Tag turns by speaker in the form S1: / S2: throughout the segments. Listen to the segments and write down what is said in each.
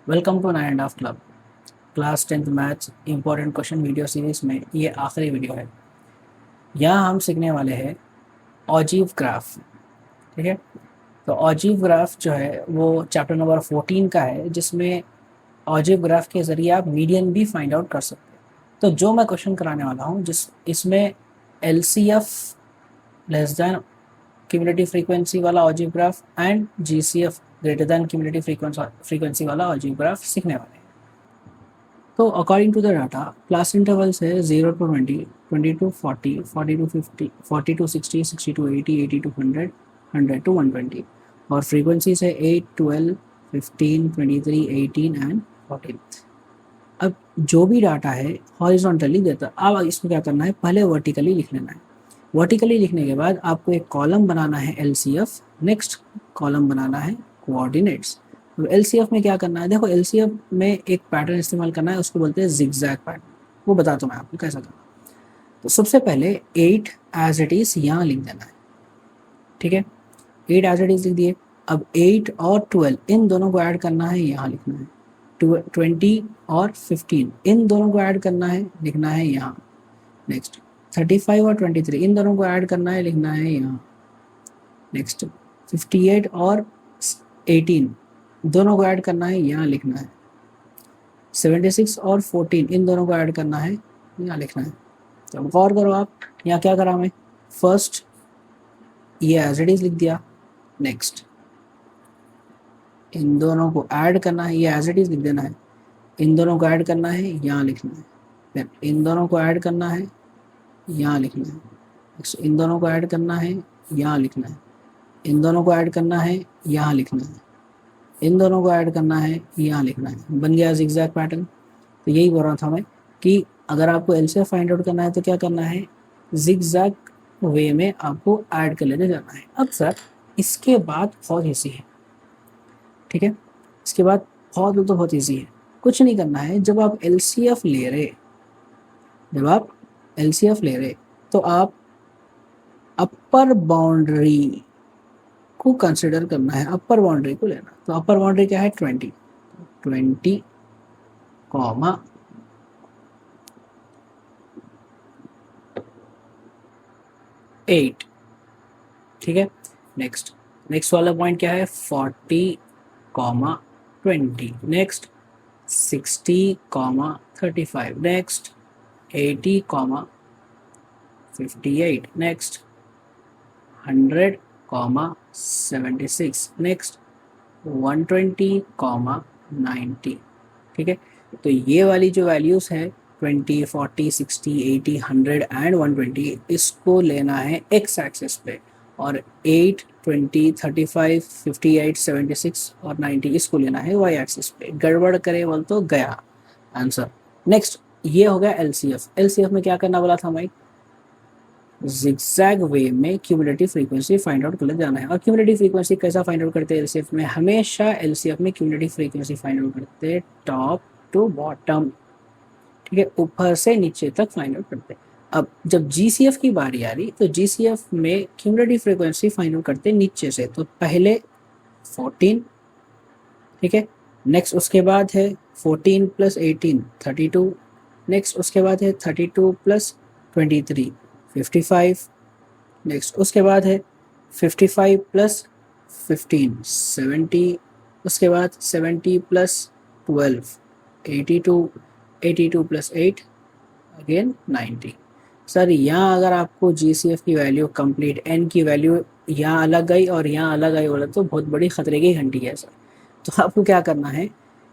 S1: Welcome to 9.5 club class 10th maths important question video series में ये आखिरी video है। यहाँ हम सीखने वाले हैं ऑजीव ग्राफ। ठीक है, तो ऑजीव ग्राफ जो है वो चैप्टर नंबर 14 का है, जिसमें ऑजीव ग्राफ के ज़रिए आप मीडियन भी फाइंड आउट कर सकते हैं। तो जो मैं क्वेश्चन कराने वाला हूँ इसमें LCF less than cumulative frequency वाला ogive graph and GCF greater than cumulative frequency वाला ऑजीव ग्राफ सीखने वाले हैं। तो according to the data class intervals है 0 to 20, 20 to 40, 40 to 50, 40 to 60, 60 to 80, 80 to 100, 100 to 120 और फ्रीक्वेंसीज है 8, 12, 15, 23, 18 एंड 14। अब जो भी डाटा है हॉरिजॉन्टली देता, अब इसमें क्या करना है, पहले वर्टिकली लिख लेना है। वर्टिकली लिखने के बाद आपको एक कॉलम बनाना है LCF, नेक्स्ट कॉलम बनाना है कोऑर्डिनेट्स। तो LCF में क्या करना है, देखो LCF में एक पैटर्न इस्तेमाल करना है, उसको बोलते हैं जिगजैग पैटर्न। वो बताता हूँ मैं आपको कैसा करना। तो सबसे पहले 8 एज इट इज़ यहाँ लिख देना है। ठीक है, 8 एज इट इज़ लिख दिए। अब 8 और 12 इन दोनों को ऐड करना है, यहाँ लिखना है। 20 और 15 इन दोनों को ऐड करना है, लिखना है यहाँ। नेक्स्ट 35 और 23 इन दोनों को ऐड करना है, लिखना है यहाँ। नेक्स्ट 58 और 18 दोनों को ऐड करना है, यहाँ लिखना है। 76 और 14 इन दोनों को ऐड करना है, यहाँ लिखना है। तो गौर करो आप, यहाँ क्या करा मैं, फर्स्ट ये एज इट इज लिख दिया। नेक्स्ट इन दोनों को ऐड करना है, ये एज इट इज लिख देना है। इन दोनों को ऐड करना है, यहाँ लिखना है। फिर इन दोनों को ऐड करना है, यहाँ लिखना है। नेक्स्ट इन दोनों को ऐड करना है, यहाँ लिखना है। इन दोनों को ऐड करना है, यहाँ लिखना है। इन दोनों को ऐड करना है, यहाँ लिखना है। बन गया जिगजैग पैटर्न। तो यही बोल रहा था मैं कि अगर आपको LCF फाइंड आउट करना है तो क्या करना है, जिगजैग वे में आपको ऐड कर लेते जाना है। अब सर इसके बाद बहुत ईजी है। ठीक है, इसके बाद बहुत ईजी है, कुछ नहीं करना है। जब आप LCF ले रहे तो आप अपर बाउंड्री को कंसिडर करना है, अपर बाउंड्री को लेना। तो अपर बाउंड्री क्या है, 20, 20, 8। ठीक है, नेक्स्ट वाला पॉइंट क्या है, 40, 20। नेक्स्ट 60, 35। नेक्स्ट 80, 58। नेक्स्ट 100, 76। नेक्स्ट 120, 90। ठीक है, तो ये वाली जो वैल्यूज है 20, 40, 60, 80, 100 एंड 120, इसको लेना है x एक्सिस पे, और 8, 20, 35, 58, 76 और 90 इसको लेना है y एक्सिस पे। गड़बड़ करे बोल तो गया आंसर। नेक्स्ट ये हो गया LCF में क्या करना बोला था भाई, जिगजैग वे में क्यूमुलेटिव फ्रीक्वेंसी फाइंड आउट कर जाना है। और क्यूमुलेटिव फ्रीक्वेंसी कैसा फाइंड आउट करते हैं LCF में, हमेशा LCF में क्यूमुलेटिव फ्रीक्वेंसी फाइंड आउट करते हैं टॉप टू बॉटम। ठीक है, ऊपर से नीचे तक फाइंड आउट करते हैं। अब जब GCF की बारी आ रही तो GCF में क्यूमुलेटिव फ्रीक्वेंसी फाइंड आउट करते हैं नीचे से। तो पहले 14, ठीक है, नेक्स्ट उसके बाद है 14 + 18 32। नेक्स्ट उसके बाद है 32 + 23 55। नेक्स्ट उसके बाद है 55 + 15 70। उसके बाद 70 + 12 82, 82 + 8 अगेन 90। सर यहाँ अगर आपको GCF की वैल्यू कंप्लीट n की वैल्यू यहाँ अलग आई और यहाँ अलग आई बोला तो बहुत बड़ी खतरे की घंटी है सर। तो आपको क्या करना है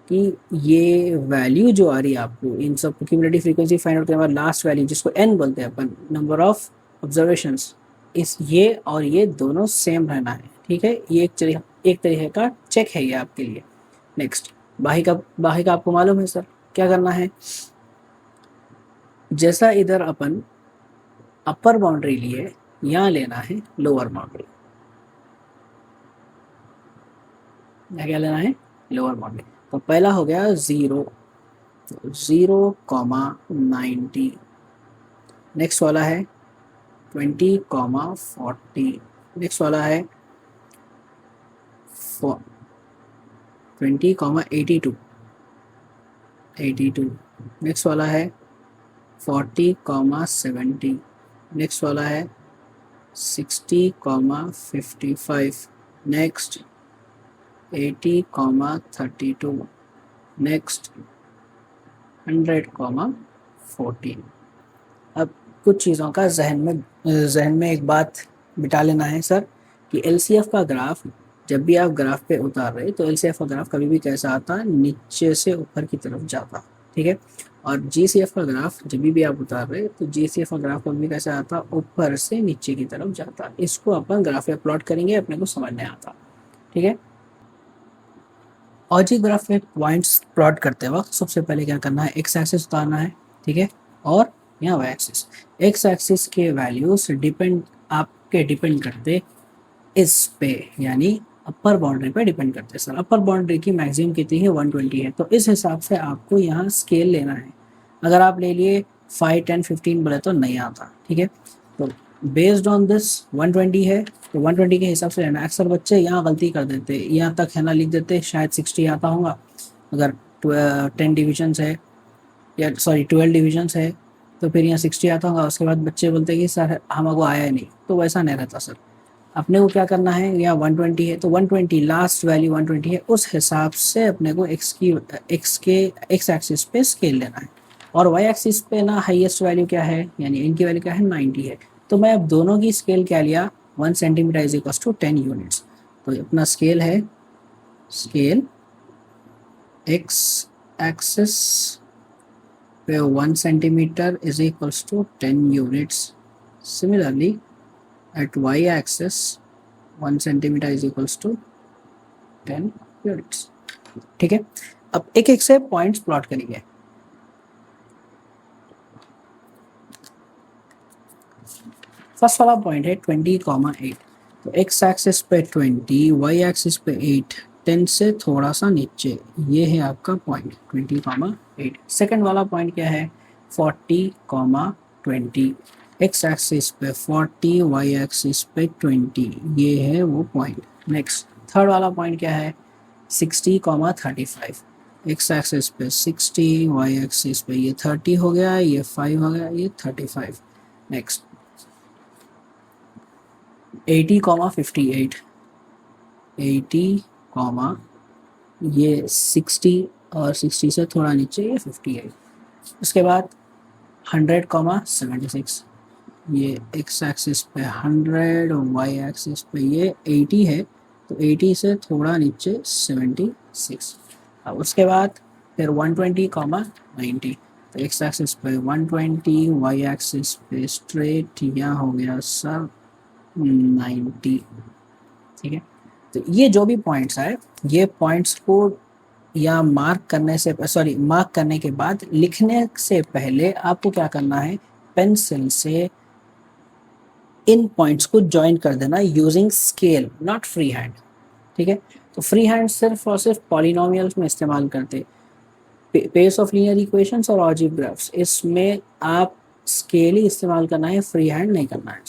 S1: कि ये वैल्यू जो आ रही है आपको, इन सब क्यूमुलेटिव फ्रीक्वेंसी फाइंड आउट करने के बाद लास्ट वैल्यू जिसको n बोलते हैं अपन, नंबर ऑफ ऑब्जर्वेशंस, इस ये और ये दोनों सेम रहना है। ठीक है, ये एक तरीके का चेक है ये आपके लिए। नेक्स्ट बाही का आपको मालूम है सर क्या करना है, जैसा इधर अपन अपर बाउंड्री लिए, यहाँ लेना है लोअर बाउंड्री। क्या लेना है, लोअर बाउंड्री। तो पहला हो गया 0, 0, 90। नेक्स्ट वाला है 20, 40। नेक्स्ट वाला है 20, 82। 82, नेक्स्ट वाला है 40,70, नेक्स्ट वाला है 60,55, नेक्स्ट 80,32, नेक्स्ट 100,14। अब कुछ चीज़ों का जहन में एक बात बिठा लेना है सर कि एलसीएफ का ग्राफ जब भी आप ग्राफ पे उतार रहे तो एलसीएफ का ग्राफ कभी भी कैसा आता, नीचे से ऊपर की तरफ जाता, ठीक है। और जीसीएफ का ग्राफ जब भी आप उतार रहे तो जीसीएफ का ग्राफ कभी भी कैसा आता, ऊपर से नीचे की तरफ जाता। इसको अपन ग्राफ पे प्लॉट करेंगे, अपने को समझ में आता, ठीक है। ऑजी ग्राफ पे पॉइंट्स प्लॉट करते वक्त सबसे पहले क्या करना है, एक्स एक्सिस उतारना है, ठीक है, और यहाँ वाई एक्सिस। एक्स एक्सिस के वैल्यूज आपके डिपेंड करते इस पे, यानी अपर बाउंड्री पे डिपेंड करते हैं। सर अपर बाउंड्री की मैक्सिमम कितनी है, 120 है, तो इस हिसाब से आपको यहाँ स्केल लेना है। अगर आप ले लिए 5, 10, 15 बोले तो नहीं आता, ठीक है। तो बेस्ड ऑन दिस 120 है तो 120 के हिसाब से लेना। अक्सर बच्चे यहाँ गलती कर देते, यहाँ तक है ना लिख देते, शायद 60 आता होगा। अगर 10 डिविजन्स है या सॉरी 12 डिविजन्स है तो फिर यहाँ 60 आता होगा। उसके बाद बच्चे बोलते हैं कि सर हमको आया ही नहीं, तो वैसा नहीं रहता सर। अपने को क्या करना है, यहाँ 120 है तो 120 लास्ट वैल्यू 120 है, उस हिसाब से अपने को एक्स एक्सिस पे स्केल लेना है। और वाई एक्सिस पे ना हाईएस्ट वैल्यू क्या है, यानी इनकी वैल्यू क्या है, 90 है। तो मैं अब दोनों की स्केल क्या लिया, 1 centimetre is equal to 10 units. तो अपना स्केल है, स्केल एक्स एक्सिस पे 1 centimetre is equal to 10 units. Similarly at y-axis 1 centimeter is equals to 10 units, ठीक है। अब एक एक से पॉइंट्स प्लॉट करेंगे। फर्स्ट वाला पॉइंट है 20,8, तो x एक्सिस पे 20, y एक्सिस पे 8, 10 से थोड़ा सा नीचे, ये है आपका पॉइंट 20,8। सेकंड वाला पॉइंट क्या है, 40,20, एक्स एक्सिस पे 40, वाई एक्सिस पे 20, ये है वो पॉइंट। नेक्स्ट थर्ड वाला पॉइंट क्या है, 60,35, एक्स एक्सिस पे 60, वाई एक्सिस पे ये 30 हो गया, ये 5 हो गया, ये 35। नेक्स्ट 80,58, 80, ये 60 और 60 से थोड़ा नीचे ये 58। उसके बाद 100,76, ये एक्स एक्सिस पे 100, वाई एक्सिस पे ये 80 है, तो 80 से थोड़ा नीचे 76। अब उसके बाद फिर 120,90, तो एक्स एक्सिस पे 120, वाई एक्सिस पे स्ट्रेट यहाँ हो गया सर 90, ठीक है। तो ये जो भी पॉइंट्स आए, ये पॉइंट्स को या मार्क करने के बाद लिखने से पहले आपको क्या करना है, पेंसिल से इन पॉइंट्स को ज्वाइन कर देना using scale, not free hand, ठीक है। तो फ्री हैंड सिर्फ और सिर्फ पॉलिनोमियल्स में इस्तेमाल करते, पेयर्स ऑफ लीनियर इक्वेशंस और अलजेब्रा ग्राफ्स, इसमें आप स्केल ही इस्तेमाल करना है, फ्री हैंड नहीं करना है।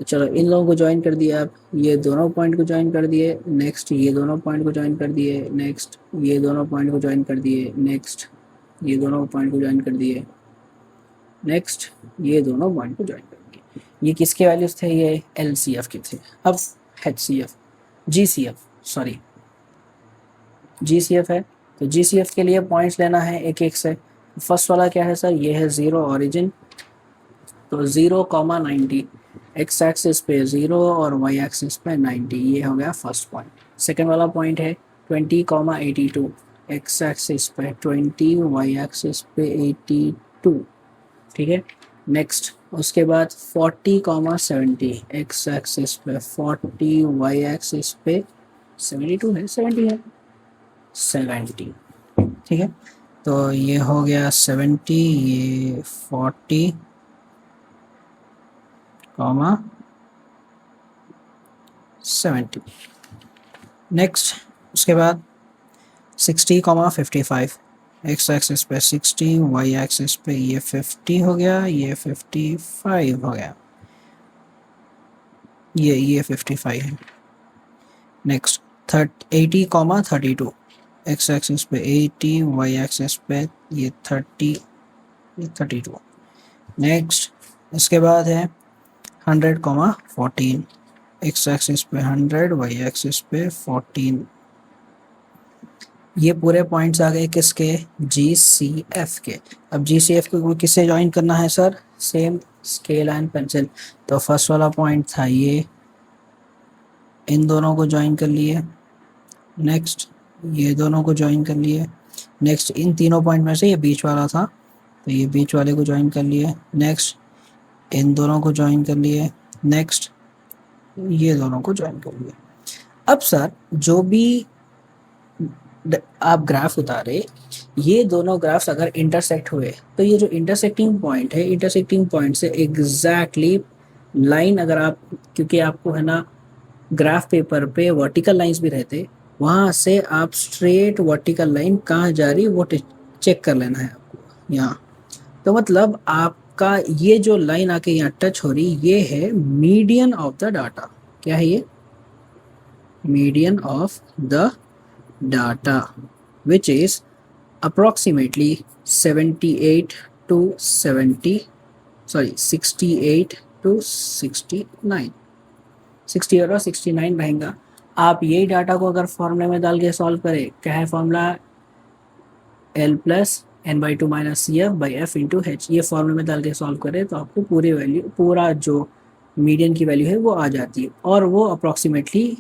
S1: तो चलो इन लोगों को ज्वाइन कर दिया, आप ये दोनों पॉइंट को ज्वाइन कर दिए, नेक्स्ट ये दोनों पॉइंट को ज्वाइन कर दिए, नेक्स्ट ये दोनों पॉइंट को ज्वाइन कर दिए, नेक्स्ट ये दोनों पॉइंट को ज्वाइन कर दिए, नेक्स्ट ये दोनों पॉइंट को ज्वाइन कर दिए। ये किसके वैल्यूज थे, ये एलसीएफ के थे। अब एचसीएफ, जीसीएफ है, तो जीसीएफ के लिए पॉइंट्स लेना है एक एक से। फर्स्ट वाला क्या है सर, ये है 0 ओरिजिन, तो 0,90, एक्स एक्सिस पे 0 और वाई एक्सिस पे 90, ये हो गया फर्स्ट पॉइंट। सेकेंड वाला पॉइंट है 20,82, एक्स एक्सिस पे 20, वाई एक्सिस पे 82, ठीक है। नेक्स्ट उसके बाद 40,70, एक्स एक्सिस पे 40, वाई एक्सिस पे 72 है, 70 है, 70, ठीक है। तो ये हो गया 70, ये 40, 70। नेक्स्ट उसके बाद 60,55, एक्स एक्सिस पे 60, वाई एक्सिस पे ये 50 हो गया, ये 55 हो गया, ये 55 है। नेक्स्ट 80,32, एक्स एक्सिस पे 80, वाई एक्सिस पे ये 30, ये 32। नेक्स्ट इसके बाद है 100,14, एक्स एक्सिस पे 100, वाई एक्सिस पे 14। ये पूरे पॉइंट्स आ गए किसके, जी सी एफ के। अब जी सी एफ को किससे ज्वाइन करना है sir, same scale and pencil. तो फर्स्ट वाला पॉइंट था ये, इन दोनों को ज्वाइन कर लिए। नेक्स्ट ये दोनों को ज्वाइन कर लिए। नेक्स्ट इन तीनों पॉइंट में से ये बीच वाला था, तो ये बीच वाले को ज्वाइन कर लिए। नेक्स्ट इन दोनों को ज्वाइन कर लिए। नेक्स्ट ये दोनों को ज्वाइन कर लिए। अब सर जो भी आप ग्राफ उतारे, ये दोनों ग्राफ्स अगर इंटरसेक्ट हुए तो ये जो इंटरसेक्टिंग पॉइंट है, इंटरसेक्टिंग पॉइंट से एग्जैक्टली लाइन अगर आप, क्योंकि आपको है ना ग्राफ पेपर पे वर्टिकल लाइंस भी रहते, वहाँ से आप स्ट्रेट वर्टिकल लाइन कहाँ जा रही है वो चेक कर लेना है आपको यहाँ। तो मतलब आपका ये जो लाइन आके यहाँ टच हो रही, ये है मीडियन ऑफ द डाटा। क्या है ये, median of the data, which is approximately 68 to 70, sorry 68 to 69, 60 और 69 रहेगा। आप यही डाटा को अगर फॉर्मूले में डाल के सॉल्व करें, क्या है formula, L plus n by two minus c f by f into h. ये फॉर्मूले में डाल के सॉल्व करें तो आपको पूरी वैल्यू, पूरा जो मीडियन की वैल्यू है वो आ जाती है, और वो अप्रॉक्सीमेटली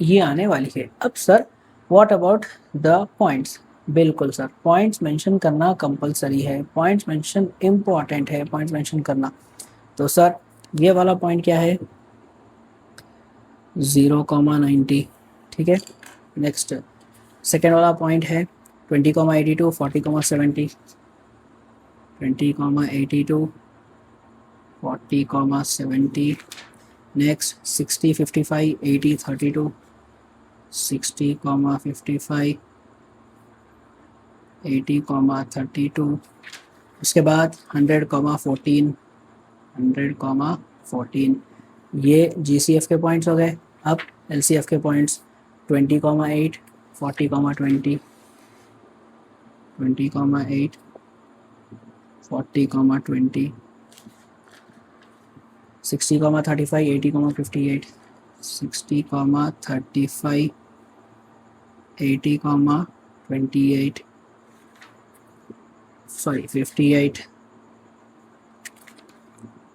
S1: ये आने वाली है। अब sir what about the points, बिल्कुल सर पॉइंट्स मेंशन करना कंपलसरी है, पॉइंट्स मेंशन इम्पॉर्टेंट है, पॉइंट्स मेंशन करना। तो सर ये वाला पॉइंट क्या है, 0,90, ठीक है। नेक्स्ट सेकेंड वाला पॉइंट है 20,82, 40,70, 20,82, 40,70। नेक्स्ट 60, 55, 80, 32, 60,55, 80,32। उसके बाद 100,14, 100,14। ये GCF के पॉइंट्स हो गए। अब LCF के पॉइंट्स 20,8, 40,20, 20,8, 40,20, 60,35, 80,58, 60,35, 80,28, sorry 58।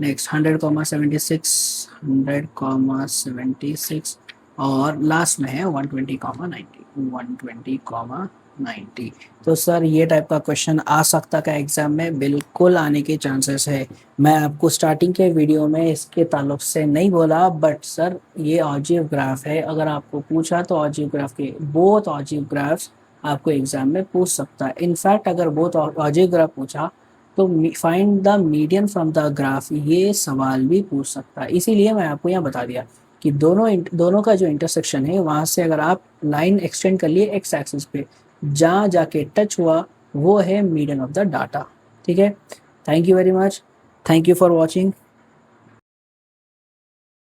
S1: नेक्स्ट 100,76, 100,76, और लास्ट में है 120,90, 120,90। तो सर ये टाइप का क्वेश्चन आ सकता है एग्जाम में, बिल्कुल आने के चांसेस है। मैं आपको स्टार्टिंग के वीडियो में इसके ताल्लुक से नहीं बोला, बट सर ये ऑजिव ग्राफ है, अगर आपको पूछा तो ऑजिव ग्राफ के बोथ ऑजिव ग्राफ्स आपको एग्जाम में पूछ सकता है। इनफैक्ट अगर बोथ ऑजिव ग्राफ पूछा तो find the median from the graph, ये सवाल भी पूछ सकता है। इसीलिए मैं आपको यहाँ बता दिया कि दोनों का जो इंटरसेक्शन है, वहाँ से अगर आप लाइन एक्सटेंड कर लिए एक्स एक्सिस पे, जहाँ जाके टच हुआ वो है मीडियन ऑफ द डाटा, ठीक है। Thank you very much, thank you for watching.